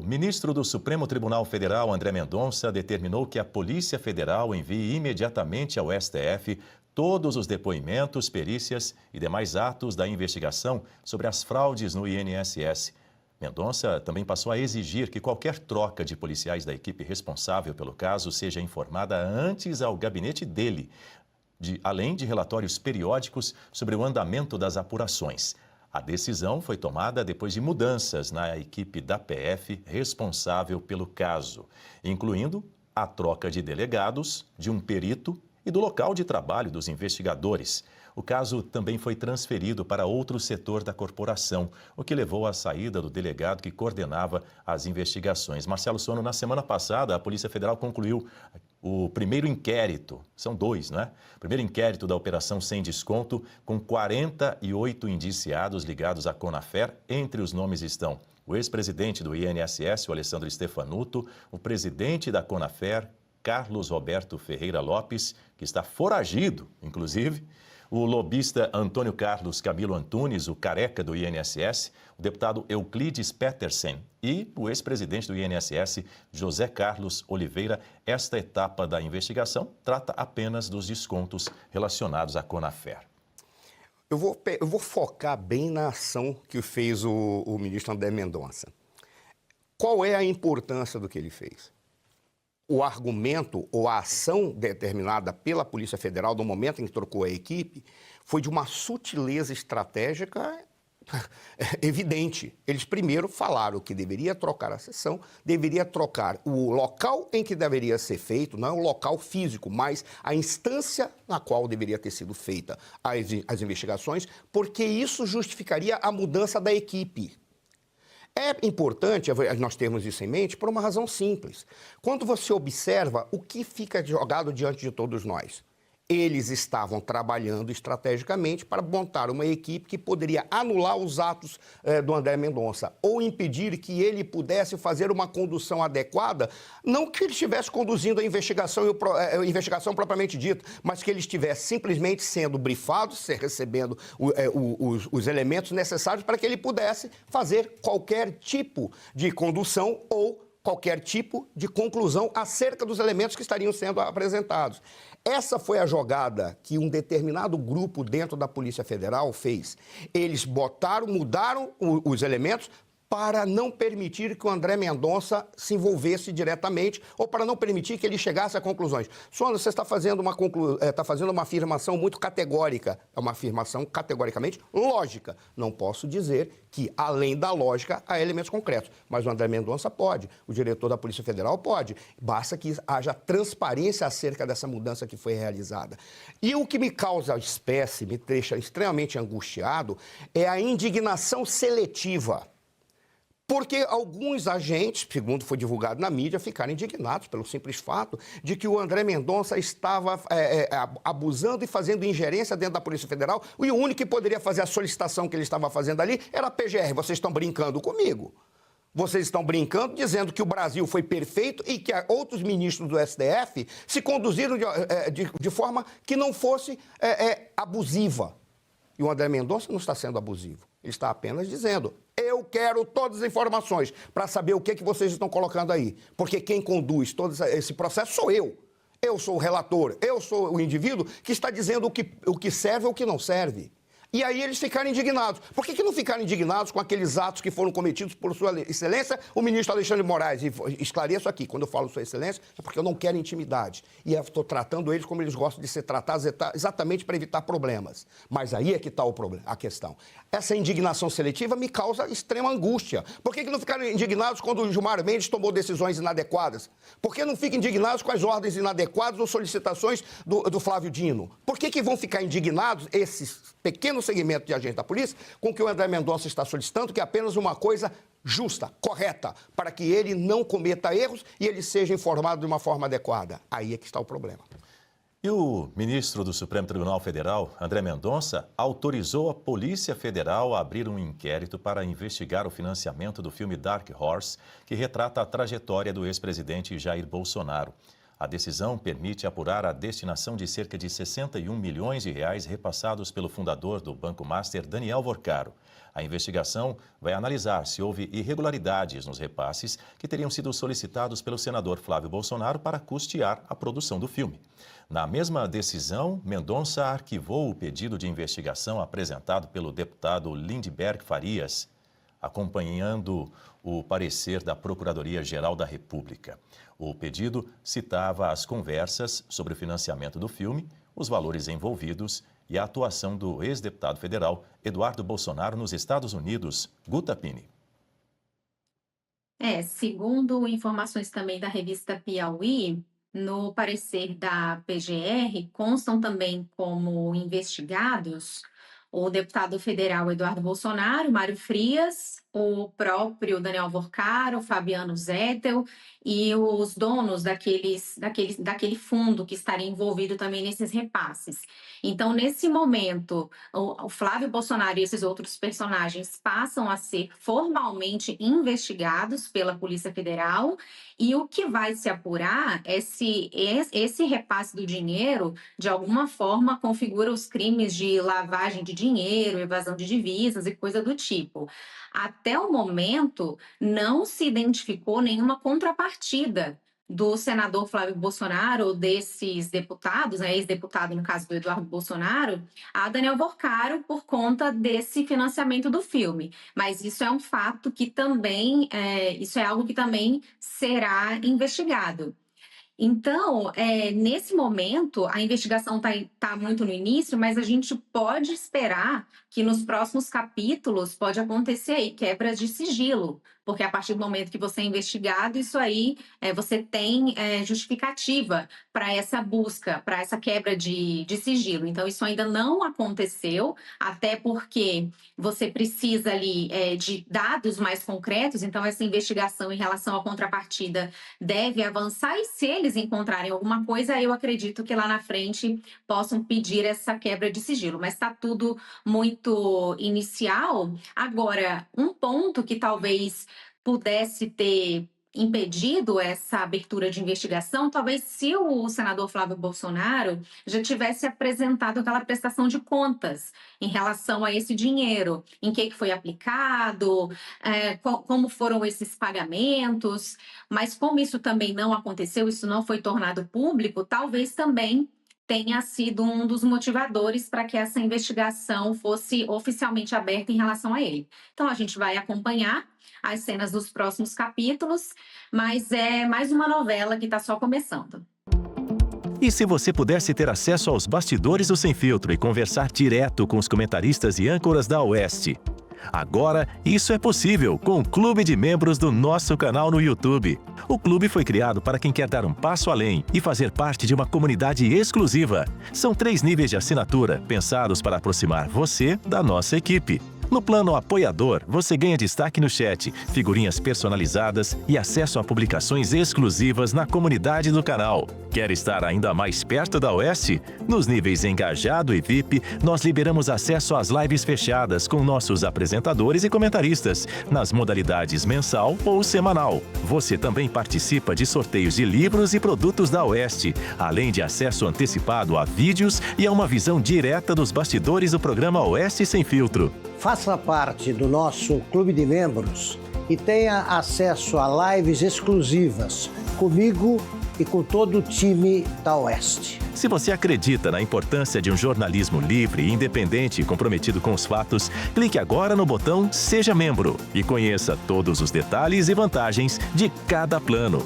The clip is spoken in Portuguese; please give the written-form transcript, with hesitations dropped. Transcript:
ministro do Supremo Tribunal Federal, André Mendonça, determinou que a Polícia Federal envie imediatamente ao STF todos os depoimentos, perícias e demais atos da investigação sobre as fraudes no INSS. Mendonça também passou a exigir que qualquer troca de policiais da equipe responsável pelo caso seja informada antes ao gabinete dele, além de relatórios periódicos sobre o andamento das apurações. A decisão foi tomada depois de mudanças na equipe da PF responsável pelo caso, incluindo a troca de delegados, de um perito e do local de trabalho dos investigadores. O caso também foi transferido para outro setor da corporação, o que levou à saída do delegado que coordenava as investigações. Marcelo Sono, na semana passada, a Polícia Federal concluiu o primeiro inquérito, são dois, né? Primeiro inquérito da Operação Sem Desconto, com 48 indiciados ligados à Conafer. Entre os nomes estão o ex-presidente do INSS, o Alessandro Stefanuto, o presidente da Conafer, Carlos Roberto Ferreira Lopes, que está foragido, inclusive, o lobista Antônio Carlos Camilo Antunes, o careca do INSS, o deputado Euclides Petersen e o ex-presidente do INSS, José Carlos Oliveira. Esta etapa da investigação trata apenas dos descontos relacionados à Conafer. Eu vou focar bem na ação que fez o ministro André Mendonça. Qual é a importância do que ele fez? O argumento ou a ação determinada pela Polícia Federal no momento em que trocou a equipe foi de uma sutileza estratégica evidente. Eles primeiro falaram que deveria trocar a sessão, deveria trocar o local em que deveria ser feito, não é o local físico, mas a instância na qual deveria ter sido feita as investigações, porque isso justificaria a mudança da equipe. É importante nós termos isso em mente por uma razão simples. Quando você observa o que fica jogado diante de todos nós, eles estavam trabalhando estrategicamente para montar uma equipe que poderia anular os atos do André Mendonça ou impedir que ele pudesse fazer uma condução adequada, não que ele estivesse conduzindo a investigação propriamente dita, mas que ele estivesse simplesmente sendo brifado, recebendo os elementos necessários para que ele pudesse fazer qualquer tipo de condução ou qualquer tipo de conclusão acerca dos elementos que estariam sendo apresentados. Essa foi a jogada que um determinado grupo dentro da Polícia Federal fez. Eles mudaram os elementos para não permitir que o André Mendonça se envolvesse diretamente ou para não permitir que ele chegasse a conclusões. Sono, você está fazendo uma afirmação muito categórica, é uma afirmação categoricamente lógica. Não posso dizer que, além da lógica, há elementos concretos. Mas o André Mendonça pode, o diretor da Polícia Federal pode. Basta que haja transparência acerca dessa mudança que foi realizada. E o que me causa espécie, me deixa extremamente angustiado, é a indignação seletiva. Porque alguns agentes, segundo foi divulgado na mídia, ficaram indignados pelo simples fato de que o André Mendonça estava abusando e fazendo ingerência dentro da Polícia Federal e o único que poderia fazer a solicitação que ele estava fazendo ali era a PGR. Vocês estão brincando comigo. Vocês estão brincando dizendo que o Brasil foi perfeito e que outros ministros do STF se conduziram de forma que não fosse abusiva. E o André Mendonça não está sendo abusivo. Ele está apenas dizendo, eu quero todas as informações para saber o que vocês estão colocando aí. Porque quem conduz todo esse processo sou eu. Eu sou o relator, eu sou o indivíduo que está dizendo o que serve ou o que não serve. E aí eles ficaram indignados. Por que não ficaram indignados com aqueles atos que foram cometidos por Sua Excelência, o ministro Alexandre de Moraes? E esclareço aqui, quando eu falo Sua Excelência, é porque eu não quero intimidade. E eu estou tratando eles como eles gostam de ser tratados, exatamente para evitar problemas. Mas aí é que está a questão. Essa indignação seletiva me causa extrema angústia. Por que não ficaram indignados quando o Gilmar Mendes tomou decisões inadequadas? Por que não ficam indignados com as ordens inadequadas ou solicitações do Flávio Dino? Por que vão ficar indignados esses pequenos segmento de agente da polícia, com que o André Mendonça está solicitando, que é apenas uma coisa justa, correta, para que ele não cometa erros e ele seja informado de uma forma adequada. Aí é que está o problema. E o ministro do Supremo Tribunal Federal, André Mendonça, autorizou a Polícia Federal a abrir um inquérito para investigar o financiamento do filme Dark Horse, que retrata a trajetória do ex-presidente Jair Bolsonaro. A decisão permite apurar a destinação de cerca de 61 milhões de reais repassados pelo fundador do Banco Master, Daniel Vorcaro. A investigação vai analisar se houve irregularidades nos repasses que teriam sido solicitados pelo senador Flávio Bolsonaro para custear a produção do filme. Na mesma decisão, Mendonça arquivou o pedido de investigação apresentado pelo deputado Lindbergh Farias, acompanhando o parecer da Procuradoria-Geral da República. O pedido citava as conversas sobre o financiamento do filme, os valores envolvidos e a atuação do ex-deputado federal Eduardo Bolsonaro nos Estados Unidos. Guta Pini. Segundo informações também da revista Piauí, no parecer da PGR, constam também como investigados o deputado federal Eduardo Bolsonaro, Mário Frias, o próprio Daniel Vorcaro, Fabiano Zettel e os donos daquele fundo que estaria envolvido também nesses repasses. Então, nesse momento, o Flávio Bolsonaro e esses outros personagens passam a ser formalmente investigados pela Polícia Federal, e o que vai se apurar é se esse repasse do dinheiro, de alguma forma, configura os crimes de lavagem de dinheiro, evasão de divisas e coisa do tipo. Até o momento, não se identificou nenhuma contrapartida do senador Flávio Bolsonaro ou desses deputados, ex-deputado no caso do Eduardo Bolsonaro, a Daniel Vorcaro por conta desse financiamento do filme. Mas isso é um fato que também, isso é algo que também será investigado. Então, nesse momento, a investigação está muito no início, mas a gente pode esperar que nos próximos capítulos pode acontecer aí quebras de sigilo, porque a partir do momento que você é investigado, isso aí você tem justificativa para essa busca, para essa quebra de sigilo. Então, isso ainda não aconteceu, até porque você precisa ali de dados mais concretos, então essa investigação em relação à contrapartida deve avançar, e se eles encontrarem alguma coisa, eu acredito que lá na frente possam pedir essa quebra de sigilo, mas está tudo muito inicial. Agora, um ponto que talvez pudesse ter impedido essa abertura de investigação, talvez se o senador Flávio Bolsonaro já tivesse apresentado aquela prestação de contas em relação a esse dinheiro, em que foi aplicado, como foram esses pagamentos, mas como isso também não aconteceu, isso não foi tornado público, talvez também tenha sido um dos motivadores para que essa investigação fosse oficialmente aberta em relação a ele. Então, a gente vai acompanhar as cenas dos próximos capítulos, mas é mais uma novela que está só começando. E se você pudesse ter acesso aos bastidores do Sem Filtro e conversar direto com os comentaristas e âncoras da Oeste? Agora, isso é possível com o Clube de Membros do nosso canal no YouTube. O clube foi criado para quem quer dar um passo além e fazer parte de uma comunidade exclusiva. São 3 níveis de assinatura, pensados para aproximar você da nossa equipe. No plano apoiador, você ganha destaque no chat, figurinhas personalizadas e acesso a publicações exclusivas na comunidade do canal. Quer estar ainda mais perto da Oeste? Nos níveis Engajado e VIP, nós liberamos acesso às lives fechadas com nossos apresentadores e comentaristas, nas modalidades mensal ou semanal. Você também participa de sorteios de livros e produtos da Oeste, além de acesso antecipado a vídeos e a uma visão direta dos bastidores do programa Oeste Sem Filtro. Faça parte do nosso clube de membros e tenha acesso a lives exclusivas comigo e com todo o time da Oeste. Se você acredita na importância de um jornalismo livre, independente e comprometido com os fatos, clique agora no botão Seja Membro e conheça todos os detalhes e vantagens de cada plano.